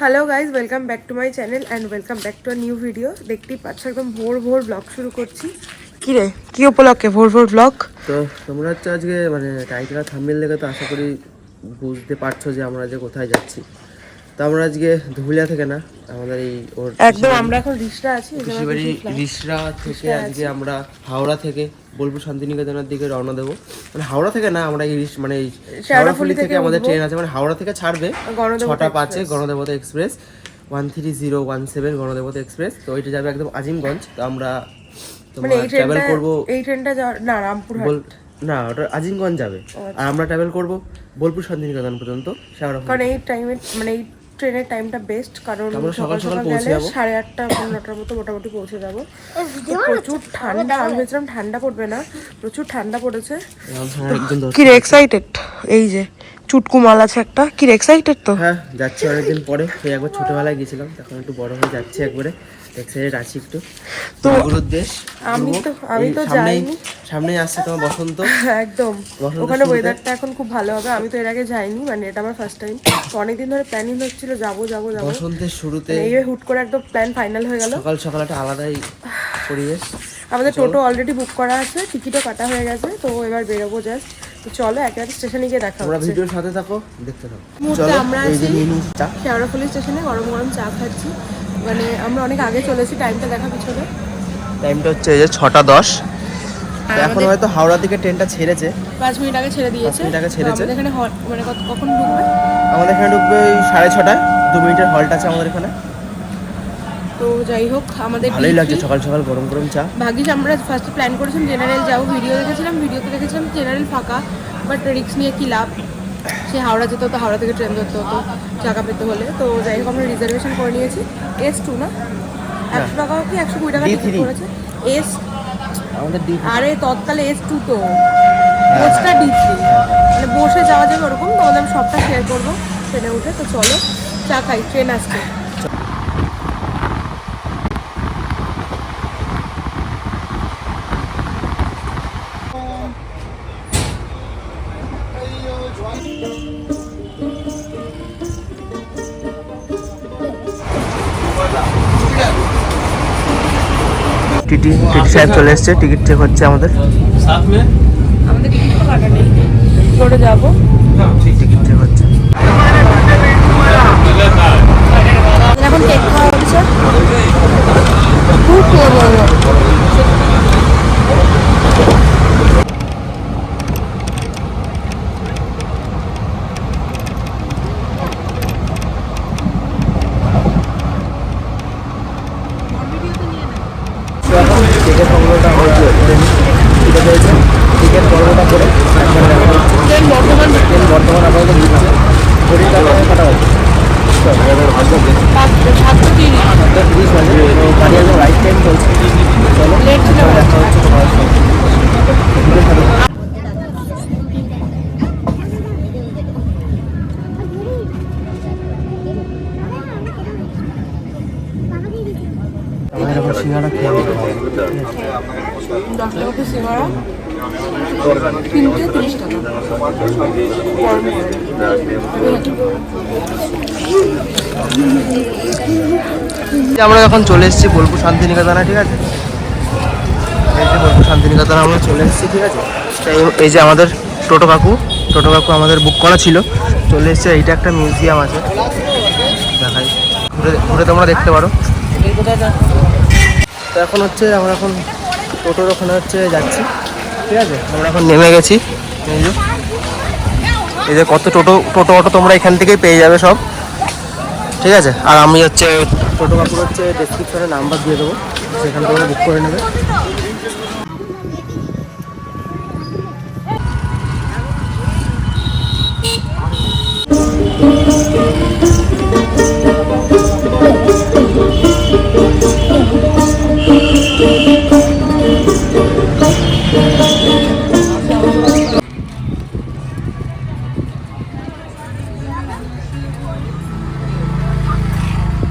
Hello guys, welcome back to my channel and welcome back to a new video. দেখতেই পাচ্ছ একদম ভোর ভোর ব্লগ শুরু করছি। কি রে, কি উপলক্ষে ভোর ভোর ব্লগ? তো তোমরা হচ্ছে আজকে মানে টাইটেল আর থাম্বনেল দেখে তো আশা করি বুঝতে পারছো যে আমরা যে কোথায় যাচ্ছি। তো আমরা আজকে ধুলিয়া থেকে না, আমাদের এই ওর একদম আমরা এখন রিসরা আছি। রিসরা থেকে আজকে আমরা হাওড়া থেকে বোলপুর শান্তিনিকেতনের দিকে রওনা দেবো। মানে হাওড়া থেকে না, আমরা এই মানে শেওড়াফুলি থেকে আমাদের ট্রেন আছে, মানে হাওড়া থেকে ছাড়বে 6:05 গণদেবতা এক্সপ্রেস 13017 গণদেবতা এক্সপ্রেস। তো ওইটা যাবে একদম আজিমগঞ্জ। তো আমরা মানে ট্রাভেল করব, এই ট্রেনটা না রামপুরহাট না, ওটা আজিমগঞ্জ যাবে। আর আমরা ট্রাভেল করব বোলপুর শান্তিনিকেতন পর্যন্ত শেওড়াফুলি। কারণ এই টাইমে মানে এই ট্রেনের টাইমটা বেস্ট, কারণ আমরা সকাল সকাল পৌঁছে যাবো, 8:30-9টার মতো মোটামুটি পৌঁছে যাবো। প্রচুর ঠান্ডা, আমি ভেবেছিলাম ঠান্ডা পড়বে না, প্রচুর ঠান্ডা পড়েছে। কি এক্সাইটেড, এই যে চুটকু মাল আছে একটা, কি এক্সাইটেড? তো হ্যাঁ, যাচ্ছি অনেকদিন পরে। সেই একবার ছোটবেলায় গেছিলাম, এখন একটু বড় হয়ে যাচ্ছি, একবারে এক্সাইটেড আছি একটু। তো গুরুদেশ আমি তো যাইনি, সামনেই আসছে তোমার বসন্ত। একদম ওখানে ওয়েদারটা এখন খুব ভালো হবে। আমি তো এর আগে যাইনি, মানে এটা আমার ফার্স্ট টাইম। অনেকদিন ধরে প্ল্যানিং হচ্ছিল যাবো যাবো যাবো, বসন্তের শুরুতে এই হুট করে একদম প্ল্যান ফাইনাল হয়ে গেল। সকাল সকাল একটা আলাদাই পরিবেশ। আমাদের টোটো অলরেডি বুক করা আছে, টিকিটও কাটা হয়ে গেছে, তো এবার বেরোবো জাস্ট। তো চলো একেবারে স্টেশনে গিয়ে দেখা হচ্ছে। ভিডিওর সাথে থাকো, দেখতে থাকো। চলো, আমরা আছি শেওড়াফুলি স্টেশনে, গরম গরম চা খাচ্ছি। মানে আমরা অনেক আগে চলেছি, টাইমটা দেখা পিছনে। টাইমটা হচ্ছে এই যে 6:10। এখন হয়তো হাওড়া থেকে ট্রেনটা ছেড়েছে, 5 মিনিট আগে ছেড়ে দিয়েছে। আমাদের এখানে মানে কখন ঢুকবে? আমাদের এখানে ঢুকবে 6:30, 2 মিনিটের হল্ট আছে আমাদের এখানে। তো যাই হোক, আমাদের ভালোই লাগছে সকাল সকাল গরম গরম চা। ভাগ্যিস আমরা ফার্স্টে প্ল্যান করেছিলাম জেনারেল যাবো, ভিডিওতে দেখেছিলাম জেনারেল ফাঁকা, বাট রিক্স নিয়ে কি লাভ, সে হাওড়া যেতে হতো, হাওড়া থেকে ট্রেন ধরতে হতো টাকা পেতে হলে। তো যাই হোক, আমরা রিজার্ভেশন করে নিয়েছি S2 না, 100 টাকা কি 120 টাকা টিকিট করেছে এস আমাদের আরে তৎকালে S2 তো কোচটা D3, মানে বসে যাওয়া যাবে ওরকম। তোমাদের আমি সবটা শেয়ার করবো ট্রেনে উঠে। তো চলো চা খাই, ট্রেন আসছে। টিটি সাহেব চলে এসছে, টিকিট চেক হচ্ছে আমাদের। আমাদের টিকিট তো কাটা নেই, করে যাবো, টিকিট চেক হচ্ছে। এখন কেক খাওয়া হচ্ছে। টিকিট পর্বটা হয়েছে, টিকিট পর্বটা করে বর্তমান আমাদের দিচ্ছে, ঘড়িটা কাটা হয়েছে 7:30 বাজে। গাড়ি একদম রাইট টাইম চলছে। চলো দেখা হচ্ছে তোমার সাথে। সিঙ্গাড়া খেয়ে 10 টাকা পিস সিঙ্গাড়া, 3টে 30 টাকা। আমরা এখন চলে এসেছি বোলপুর শান্তিনিকেতনে, ঠিক আছে? এই যে বোলপুর শান্তিনিকেতনে আমরা চলে এসেছি, ঠিক আছে? এই যে আমাদের টোটো কাকু আমাদের বুক করা ছিল, চলে এসেছে। এইটা একটা মিউজিয়াম আছে, দেখাই, ঘুরে তোমরা দেখতে পারো। তো এখন হচ্ছে আমরা এখন টোটোর ওখানে হচ্ছে যাচ্ছি, ঠিক আছে? আমরা এখন নেমে গেছি। এই যে কত টোটো অটো তোমরা এখান থেকেই পেয়ে যাবে সব, ঠিক আছে? আর আমি হচ্ছে টোটো কাকুর হচ্ছে ডেসক্রিপশনে নাম্বার দিয়ে দেবো, সেখান থেকে বুক করে নেবে।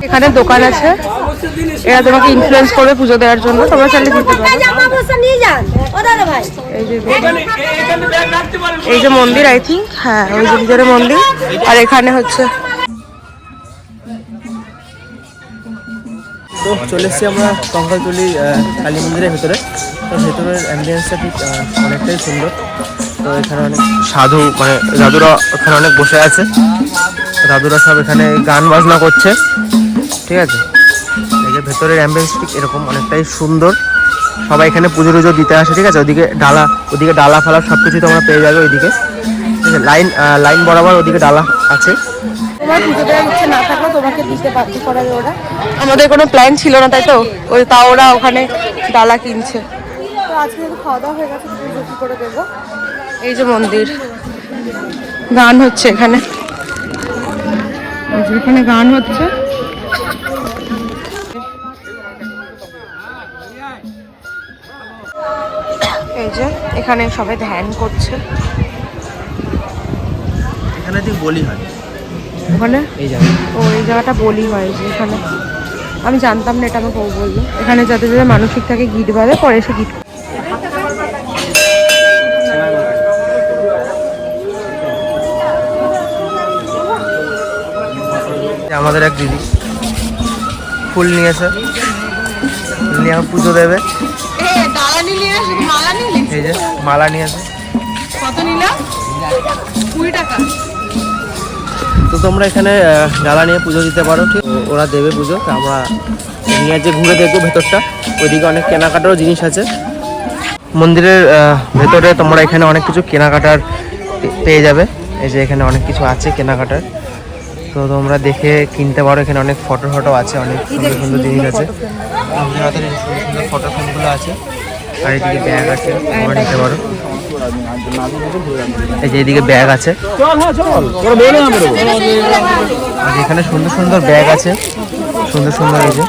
এখানে দোকান আছে, এরা তোমাকে ইনফ্লুয়েন্স করবে পুজো দেওয়ার জন্য, তোমরা চাইলে দিতে পারো। এই যে মন্দির, আই থিঙ্ক, হ্যাঁ ওই যে ভিতরে মন্দির। আর এখানে হচ্ছে তো চলে এসেছি আমরা কঙ্কালতলি কালী মন্দিরের ভেতরে। তো ভেতরের অ্যাম্বিয়েন্সটা ঠিক অনেকটাই সুন্দর। তো এখানে অনেক সাধু মানে দাদুরা এখানে অনেক বসে আছে, দাদুরা সব এখানে গান বাজনা করছে, ঠিক আছে। এই যে ভেতরের অ্যাম্বিয়েন্স ঠিক এরকম অনেকটাই সুন্দর। সবাই এখানে পুজো টুজো দিতে আসে, ঠিক আছে। ওদিকে ডালা ফালা সব কিছুই তোমরা পেয়ে যাবে ওইদিকে, ঠিক আছে। লাইন বরাবর ওদিকে ডালা আছে। তোমার পুজো দেওয়ার ইচ্ছে না থাকলে তোমাকে দিতে বাধ্য করাবে ওরা। আমাদের কোনো প্ল্যান ছিল না, তাই তো তাও ওরা ওখানে ডালা কিনছে। তো আজকে যেহেতু খাওয়া দাওয়া হয়ে গেছে, পুজো কী করে দেবো। এই যে মন্দির, গান হচ্ছে এখানে, এখানে গান হচ্ছে। এই যে এখানে সবাই ধ্যান করছে। এখানে ঠিক বলি হয় ওখানে এই জায়গা, এই জায়গাটা বলি হয় যে এখানে। আমি জানতাম না, এটা আমার বউ বললো। এখানে যাদের যাদের মানসিক থাকে গিট বাঁধে, পরে এসে গিট। আমাদের এক দিদি ফুল নিয়েছে, নিয়ে এখন পুজো দেবে। এই যে মালা নিয়েছে। কত নিলা? 20 টাকা। তো তোমরা এখানে ডালা নিয়ে পুজো দিতে পারো, ঠিক। ওরা দেবে পুজো। তো আমরা নিয়ে যে ঘুরে দেখবো ভেতরটা, ওইদিকে অনেক কেনাকাটারও জিনিস আছে মন্দিরের ভেতরে। তোমরা এখানে অনেক কিছু কেনাকাটার পেয়ে যাবে। এই যে এখানে অনেক কিছু আছে কেনাকাটার, তো তোমরা দেখে কিনতে পারো। এখানে অনেক ফটো আছে, অনেক সুন্দর সুন্দর জিনিস আছে। আমাদের হাতে সুন্দর সুন্দর ফটো ফ্রেমগুলো আছে, আর এদিকে ব্যাগ আছে, তোমরা নিতে পারো। এই যে এদিকে ব্যাগ আছে, এখানে সুন্দর সুন্দর ব্যাগ আছে, সুন্দর সুন্দর। এই যে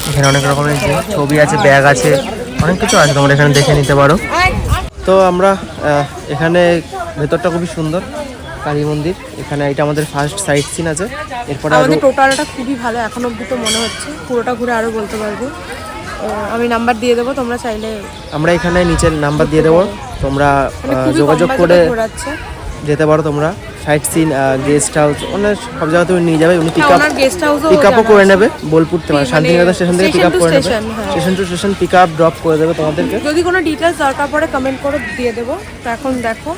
এখানে অনেক রকমের যে ছবি আছে, ব্যাগ আছে, অনেক কিছু আছে, তোমরা এখানে দেখে নিতে পারো। তো আমরা এখানে ভেতরটা খুবই সুন্দর, কালী মন্দির। এখানে এটা আমাদের ফার্স্ট সাইট সিন আছে। এরপরে আমাদের টোটালটা খুবই ভালো এখন অবধি, তো মনে হচ্ছে পুরোটা ঘুরে আরো বলতে পারবো। আমি নাম্বার দিয়ে দেবো, তোমরা চাইলে। আমরা এখানে নিচের নাম্বার দিয়ে দেবো, তোমরা যোগাযোগ করে যেতে পারো। তোমরা সাইট সিন, গেস্ট হাউস, অনেক সব জায়গায় তুমি নিয়ে যাবে। উনি পিক আপও করে নেবে বোলপুর থেকে, শান্তিনিকেতন স্টেশন থেকে পিক আপ করে নেবে। Station to station pick up drop করে দেবে তোমাদেরকে। যদি কোনো ডিটেলস দরকার পড়ে কমেন্ট করে দিয়ে দেবো। তো এখন দেখো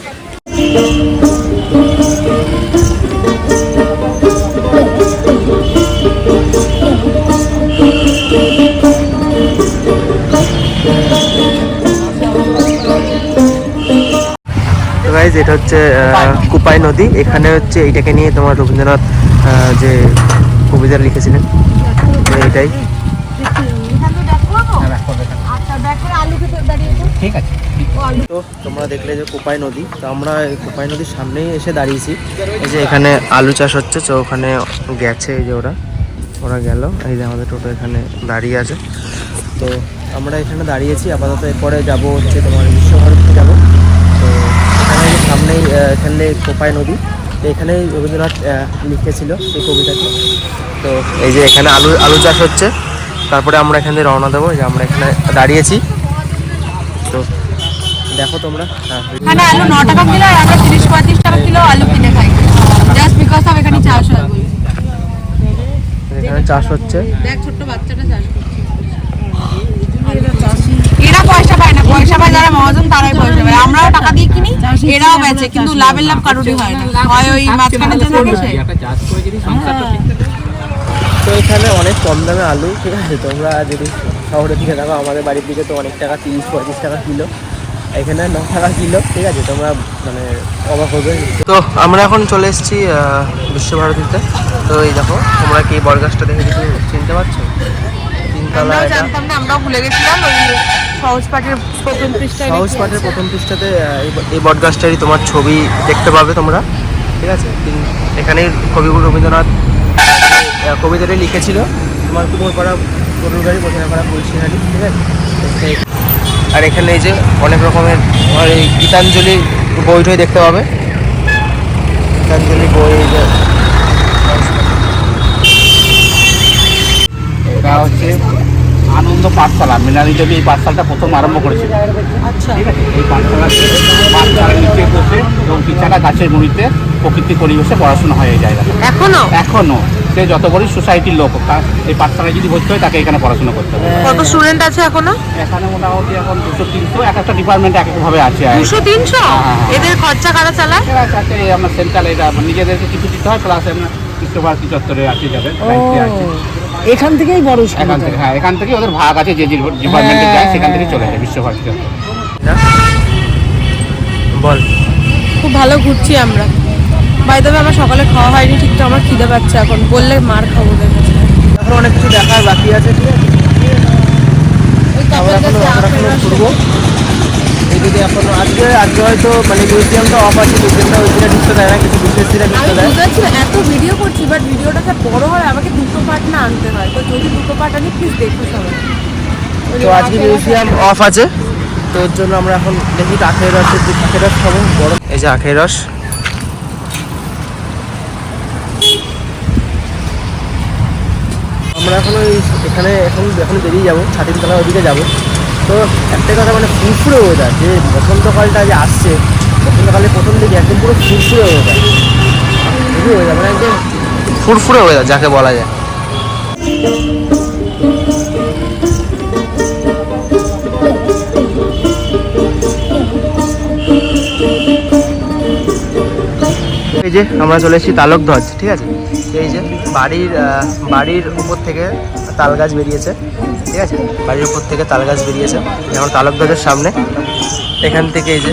গাইজ, এটা হচ্ছে কুপাই নদী। এখানে হচ্ছে এইটাকে নিয়ে তোমার রবীন্দ্রনাথ যে কবিতা লিখেছিলেন, এটাই। তো তোমরা দেখলে যে কোপাই নদী। তো আমরা এই কোপাই নদীর সামনেই এসে দাঁড়িয়েছি। এই যে এখানে আলু চাষ হচ্ছে, তো ওখানে গেছে, এই যে ওরা গেল। এই যে আমাদের টোটো এখানে দাঁড়িয়ে আছে। তো আমরা এখানে দাঁড়িয়েছি আপাতত। এরপরে যাবো হচ্ছে তোমার বিশ্বভারতী যাবো। তো এখানে সামনেই এখানে কোপাই নদী, তো এখানেই রবীন্দ্রনাথ লিখেছিল এই কবিতাটি। তো এই যে এখানে আলু চাষ হচ্ছে। তারপরে আমরা এখানে রওনা দেবো। যে আমরা এখানে দাঁড়িয়েছি, তো দেখো তোমরা। এখানে আলু 9 টাকা কিলো, আর আমরা 30-35 টাকা কিলো আলু কিনে খাই, জাস্ট বিকজ অফ এখানে চাষ হয় বলে। এখানে চাষ হচ্ছে, দেখ ছোট্ট বাচ্চাটা চাষ করছে। এরা পয়সা পায় না, পয়সা পায় যারা মহাজন, তারাই পয়সা পায়। আমরাও টাকা দিয়ে কিনি, এরাও বেচে, কিন্তু লাভের লাভ কারোরই হয় না, হয় ওই মাঝখানে যে থাকে সে। তো এখানে অনেক কম দামে আলু, ঠিক আছে। তোমরা যদি শহরের দিকে দেখো, আমাদের বাড়ির দিকে তো অনেক টাকা, 30-35 টাকা কিলো, এখানে 9 টাকা কিলো, ঠিক আছে। তোমরা মানে অবাক হবে। তো আমরা এখন চলে এসেছি বিশ্বভারতীতে। তো এই দেখো, তোমরা কি বরগাছটা দেখে কিছু চিনতে পারছো? আমরাও জানতাম না, আমরাও ভুলে গেছিলাম। ওই সহজ পাঠের প্রথম পৃষ্ঠাতে এই বটগাছটারই তোমার ছবি দেখতে পাবে তোমরা, ঠিক আছে। এখানেই কবিগুরু রবীন্দ্রনাথ কবিতাটি লিখেছিল, তোমার কুমোরপাড়া গরুর গাড়ি বোঝানা করা পরিষ্কারি, ঠিক আছে। আর এখানে এই যে অনেক রকমের তোমার এই গীতাঞ্জলি বইটই দেখতে পাবে। গীতাঞ্জলি বই, এই যে এটা হচ্ছে আনন্দ পাঠশালা। মৃণালী দেবী এই পাঠশালাটা প্রথম আরম্ভ করেছিল, আচ্ছা। ঠিক আছে। এই পাঠশালার নিচে বসে এবং পিছানা গাছের মুড়িতে প্রকৃতি পরিবেশে পড়াশোনা হয় এই জায়গাটা। এখনো সে যত বড় সোসাইটির লোক তার এই পাঠশালায় যদি ভর্তি হয় তাকে এখানে পড়াশোনা করতে হবে। কত স্টুডেন্ট আছে এখনো? এখানে মোটামুটি এখন 200-300 এক একটা ডিপার্টমেন্ট এক একভাবে আছে। 200-300? হ্যাঁ। এদের খরচা কারা চালায়? এরা আছে আমরা সেন্ট্রাল, এটা নিজেদেরকে কিছু দিতে হয়, প্লাস আমরা বিশ্বভারতী চত্বরে আছে যাবেন আছে। এখান থেকেই বড় স্কুল। এখান থেকে, হ্যাঁ এখান থেকে ওদের ভাগ আছে, যে ডিপার্টমেন্টে যায় সেখান থেকে চলে যায় বিশ্বভারতী চত্বরে। বল। খুব ভালো ঘুরছি আমরা। বাই দ্য ওয়ে আমার সকালে খাওয়া হয়নি ঠিকঠাক, আমার খিদে পাচ্ছে এখন, বললে মার খাবো ওদের কাছে। এখন অনেক কিছু দেখার বাকি আছে, ঠিক আছে? ওই আমরা কাপের এখনো কাছে আপেল ঘুরবো। এইদিকে এখনো আজকে হয়তো মানে মিউজিয়ামটা অফ আছে, মিউজিয়ামটা ওই দিনে ঢুকতে দেয় না, কিছু বিশেষ দিনে আমি ঢুকতে দেয়। বুঝাচ্ছি এত ভিডিও করছি, বাট ভিডিওটা যা বড় হয় আমাকে দুটো পার্ট না আনতে হয়, তো যদি দুটো পার্ট আনি প্লিজ দেখো সবাই। তো আজকে মিউজিয়াম অফ আছে, তো ওর জন্য আমরা এখন দেখি আখের রস খাবো গরম। এই যে আখের রস। আমরা এখন ওই এখানে এখন বেরিয়ে যাবো, ছাতিমতলা ওইদিকে যাবো। তো একটা কথা, মানে ফুরফুরে ওয়েদার, যে বসন্তকালটা যে আসছে, বসন্তকালের প্রথম দিকে একদম পুরো ফুরফুরে ওয়েদার, বুঝলি ওয়েদার, মানে একদম ফুরফুরে ওয়েদার যাকে বলা যায়। এই যে আমরা চলে এসেছি তালকধ্বজ, ঠিক আছে? এই যে বাড়ির উপর থেকে তাল গাছ বেরিয়েছে, ঠিক আছে? বাড়ির উপর থেকে তাল গাছ বেরিয়েছে, যেমন তালকধ্বজের সামনে। এখান থেকে এই যে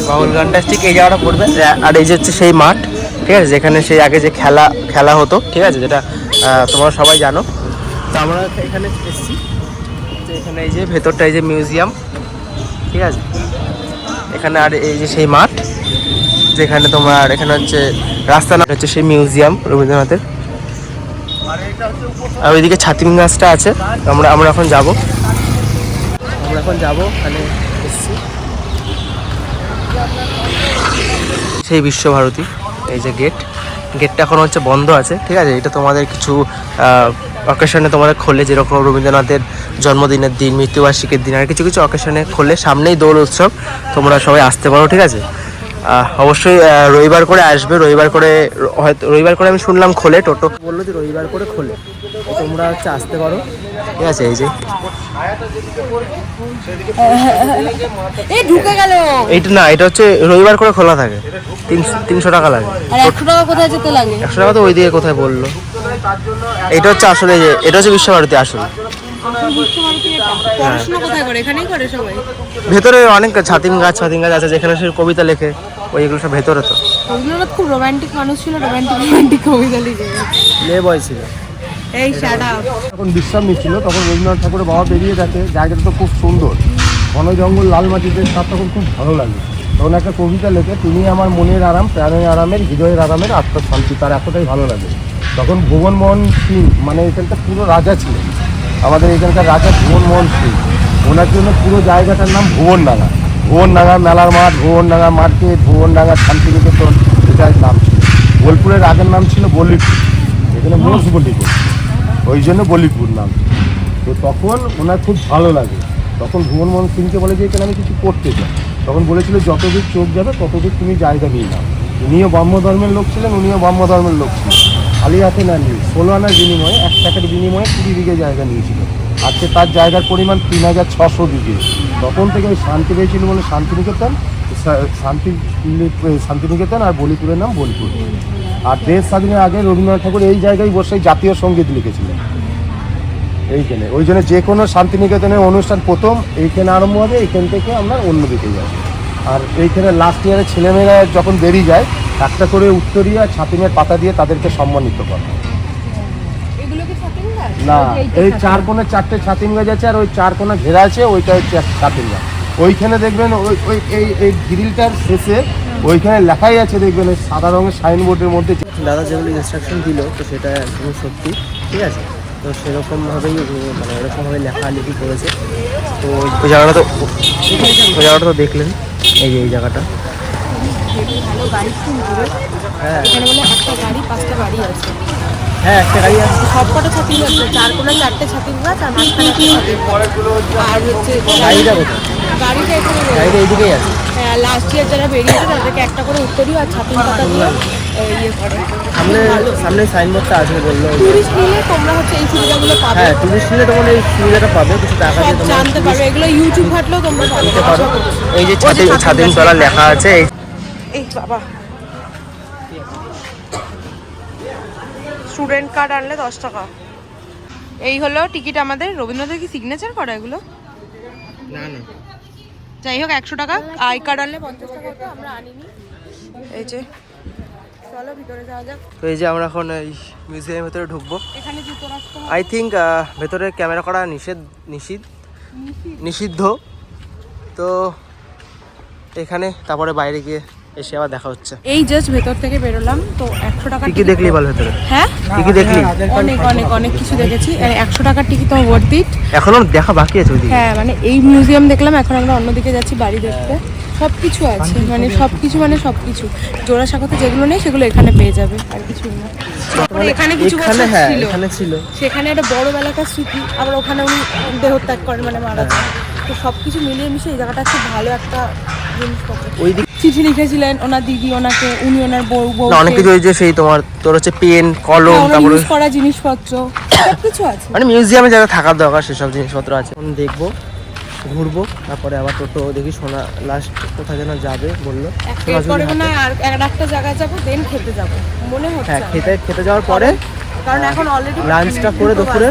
বাউল গানটা ঠিক এই জায়গাটা পড়বে, আর এই যে হচ্ছে সেই মাঠ, ঠিক আছে? যেখানে সেই আগে যে খেলা হতো, ঠিক আছে? যেটা তোমরা সবাই জানো। তো আমরা এখানে এসেছি, তো এখানে এই যে ভেতরটা এই যে মিউজিয়াম, ঠিক আছে? এখানে আর এই যে সেই মাঠ, যেখানে তোমার এখানে হচ্ছে রাস্তা না হচ্ছে সেই মিউজিয়াম রবীন্দ্রনাথের। আর ওইদিকে ছাতিম গাছটা আছে, আমরা এখন যাবো, ওখানে এসেছি। সেই বিশ্বভারতী, এই যে গেটটা এখন হচ্ছে বন্ধ আছে, ঠিক আছে? এটা তোমাদের কিছু অকেশনে তোমাদের খোলে, যেরকম রবীন্দ্রনাথের জন্মদিনের দিন, মৃত্যুবার্ষিকীর দিন, আর কিছু কিছু অকেশনে খোলে। সামনেই দোল উৎসব, তোমরা সবাই আসতে পারো, ঠিক আছে? অবশ্যই রবিবার করে আসবে, রবিবার করে আমি শুনলাম খোলে, টোটো বললো যে রবিবার করে খোলে, তোমরা হচ্ছে আসতে পারো, ঠিক আছে? এই যে ঢুকে গেল এইটা না, এটা হচ্ছে রবিবার করে খোলা থাকে, 300 টাকা লাগে। আর 100 টাকা কোথায় যেতে লাগে? 100 টাকা তো ওইদিকে কোথায় বললো। এটা হচ্ছে আসলে যে এটা হচ্ছে বিশ্বভারতী আসলে। পড়াশোনা কোথায় করে? এখানেই করে সবাই? ভেতরে অনেক ছাতিম গাছ আছে, যেখানে সে কবিতা লেখে, ওইগুলো সব ভেতরে। তো রবীন্দ্রনাথ খুব রোমান্টিক মানুষ ছিল, রোমান্টিক কবিতা লিখে লে বয় ছিল। এই শাট আপ। যখন বিশ্রাম নিচ্ছিল তখন রবীন্দ্রনাথ ঠাকুরের বাবা বেরিয়ে দেখে জায়গাটা তো খুব সুন্দর, ঘন জঙ্গল, লাল মাটিতে, তার তখন খুব ভালো লাগে। তখন একটা কবিতা লেখে, তুমি আমার মনের আরাম, প্রাণের আরামের, হৃদয়ের আরামের, আত্মার শান্তি, তার এতটাই ভালো লাগে। তখন ভুবনমোহন সিং, মানে এখানটা পুরো রাজা ছিলেন, আমাদের এখানকার রাজা ভুবনমোহন সিং, ওনার জন্য পুরো জায়গাটার নাম ভুবনডাঙ্গা মেলার মাঠ, ভুবনডাঙ্গা মার্কেট, ভুবনডাঙ্গা শান্তিনিকেতন, এটার নাম ছিল। বোলপুরের আগের নাম ছিল বলিপুর, এখানে মোষ বলিপুর, ওই জন্য বলিপুর নাম। তো তখন ওনার খুব ভালো লাগে। তখন ভুবনমোহন সিংকে বলে যে এখানে আমি কিছু করতে চাই। তখন বলেছিল যতদূর চোখ যাবে ততদূর তুমি জায়গা নিয়ে নাও। উনিও ব্রাহ্ম ধর্মের লোক ছিলেন, খালি হাতে না নিয়ে 16 আনার বিনিময়ে, 1 টাকার বিনিময়ে 20 বিঘে জায়গা নিয়েছিল। আজকে তার জায়গার পরিমাণ 3600 বিঘে। তখন থেকে ওই শান্তি পেয়েছিল বলে শান্তিনিকেতন আর বলিপুরের নাম বোলপুর। আর দেশ স্বাধীনের আগে রবীন্দ্রনাথ ঠাকুর এই জায়গায় বসে জাতীয় সঙ্গীত লিখেছিলেন এইখানে। ওই জন্য যে কোনো শান্তিনিকেতনের অনুষ্ঠান প্রথম এইখানে আরম্ভ হবে, এইখান থেকে আমরা অন্যদিকে যাই। আর এইখানে লাস্ট ইয়ারে ছেলেমেয়েরা যখন বেরিয়ে যায়, একটা করে উত্তরীয় ছাতিমের পাতা দিয়ে তাদেরকে সম্মানিত করে। না, এই 4 কোণে 4টে ছাতিম গাছ আছে, আর ওই 4 কোণে ঘেরা আছে, ওইটা হচ্ছে ছাতিম গাছ। ওইখানে দেখবেন ওই এই গ্রিলটার শেষে ওইখানে লেখাই আছে, দেখবেন ওই সাদা রঙের সাইনবোর্ডের মধ্যে। দাদা যেগুলো ইনস্ট্রাকশন দিল, তো সেটা একদম সত্যি, ঠিক আছে? তো সেরকমভাবেই মানে এরকমভাবে লেখালেখি করেছে। তো ওই জায়গাটা তো দেখলেন, এই জায়গাটা। হ্যাঁ এখানে বলে একটা গাড়ি 5টা বাড়ি আছে। হ্যাঁ, একটা গাড়ি আছে, সবকটা ছাতিম গাছ, 4 কোণে 4টে ছাতিম গাছ, আর মাঝখানে একটা ছাতিম গাছ। আর হচ্ছে গাড়িটা কোথায়? গাড়িটা এখানে রয়েছে। গাড়িটা এইদিকেই আছে। হ্যাঁ, লাস্ট ইয়ার যারা বেরিয়েছে তাদেরকে একটা করে উত্তরীয় আর ছাতিম পাতা দিয়ে ইয়ে করে। সামনে সাইনবোর্ডটা আছে বললো। টুরিস্ট নিলে তোমরা হচ্ছে এই সুবিধাগুলো পাবে। হ্যাঁ, টুরিস্ট নিলে তোমার এই সুবিধাটা পাবে, কিছু টাকা সব দিয়ে তোমরা জানতে পারবে, এগুলো ইউটিউব ঘাটলেও তোমরা নিতে পারো। পাবে। এই যে ছাতিমতলা লেখা আছে। এই বাবা, স্টুডেন্ট কার্ড আনলে 10 টাকা। এই হলো টিকিট আমাদের। রবীন্দ্রনাথের কি সিগনেচার করা এগুলো? না না, যাই হোক 100 টাকা। আই কার্ড আনলে 50 টাকা হতো, আমরা আনিনি। এই যে চলো ভিতরে যাওয়া যাক। তো এই যে আমরা এখন এই মিউজিয়ামের ভেতরে ঢুকবো। এখানে জুতো রাখতে হবে। আই থিঙ্ক ভেতরে ক্যামেরা করা নিষিদ্ধ। তো এখানে তারপরে বাইরে গিয়ে এসে আবার দেখা হচ্ছে। এই জাস্ট ভেতর থেকে বেরোলাম, তো 100 টাকা কি দেখলি বল ভেতরে? হ্যাঁ, কি দেখলি? অনেক অনেক অনেক কিছু দেখেছি। 100 টাকার টিকিট তো ওয়ার্থ ইট। এখনো দেখা বাকি আছে ওইদিকে। হ্যাঁ, মানে এই মিউজিয়াম দেখলাম, এখন আমরা অন্যদিকে যাচ্ছি বাড়ি দেখতে। সবকিছু আছে, মানে সবকিছু জোড়াসাঁকোতে যেগুলো নেই সেগুলো এখানে পেয়ে যাবে, আর কিছু না। তারপরে এখানে কিছু বছর হ্যাঁ, ছিল, এখানে ছিল। সেখানে একটা বড় বেলাকার স্মৃতি। আবার ওখানে উনি দেহত্যাগ করেন, মানে মারা যান। তো সবকিছু মিলিয়ে মিশিয়ে এই জায়গাটা খুব ভালো একটা জিনিসপত্র। ওইদিকে চিঠি লিখেছিলেন ওনার দিদি ওনাকে, উনি ওনার বউ অনেক কিছু। ওই যে সেই তোমার তোর হচ্ছে পেন, কলম, তারপরে ইউজ করা জিনিসপত্র সবকিছু আছে। মানে মিউজিয়ামে যারা থাকার দরকার সেসব জিনিসপত্র আছে। এখন দেখবো, ঘুরবো, তারপরে আবার টোটো দেখি। সোনা লাস্ট কোথায় যেন যাবে বললো, এরপরে মনে হয় আর একটা জায়গায় যাবো, দেন খেতে যাবো মনে হচ্ছে। হ্যাঁ, খেতে যাওয়ার পরে কারণ এখন অলরেডি লাঞ্চটা করে দুপুরে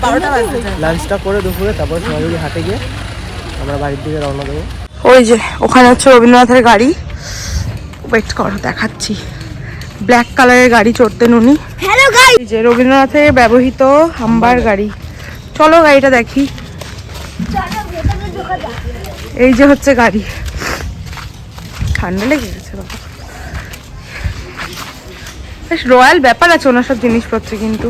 12টা বাজে। লাঞ্চটা করে দুপুরে তারপর সোনাঝুরি হাটে গিয়ে আমরা বাড়ির দিকে রওনা দেবো। ওই যে ওখানে হচ্ছে রবীন্দ্রনাথের গাড়ি। ওয়েট করো, দেখাচ্ছি। ব্ল্যাক কালারের গাড়ি চড়তেন উনি। হ্যালো গাইস, এই যে রবীন্দ্রনাথের ব্যবহৃত হাম্বার গাড়ি। চলো গাড়িটা দেখি। এই যে হচ্ছে গাড়ি। ঠান্ডা লেগে গেছে বাবা। বেশ রয়্যাল ব্যাপার আছে ওনার সব জিনিসপত্র কিন্তু।